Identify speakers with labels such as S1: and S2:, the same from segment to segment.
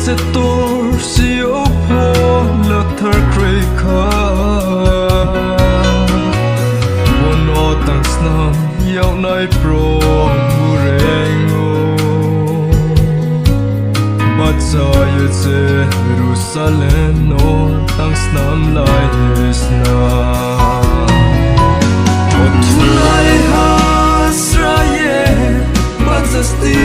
S1: sẽ tor siêu po là thar kray kha Bono tang snam yau nai pro murengo Batsaya se Jerusalem no tang snam lai hisna Otunai Hasrael Batsasti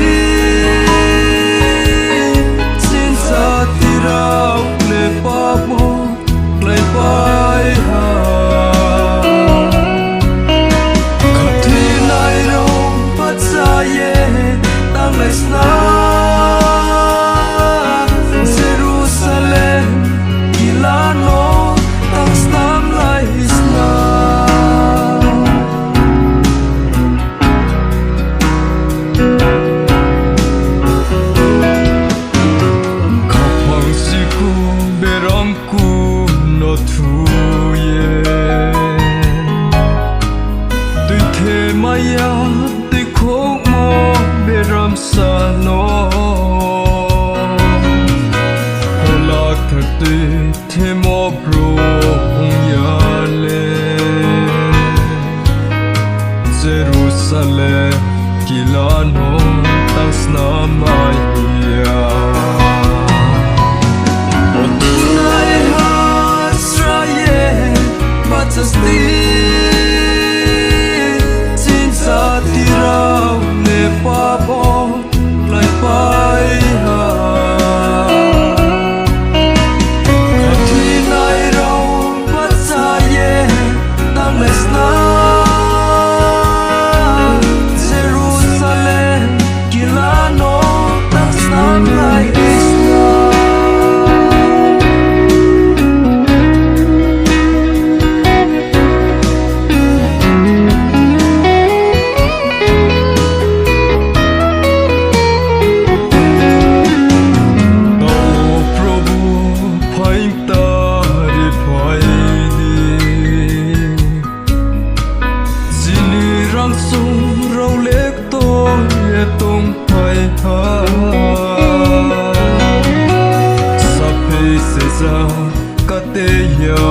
S1: Maya te khok mo beram sa no Holak thate the mo pro ya le Jerusalem kilano tasna maya Otunai Hasrael Batsasti Tirau ne pabo lai pai ha Kati nai rau patsaye tang lesna Jerusalem kilano tang snam lai sung rau lek to ye tung pai ha sa pe se za ka te ya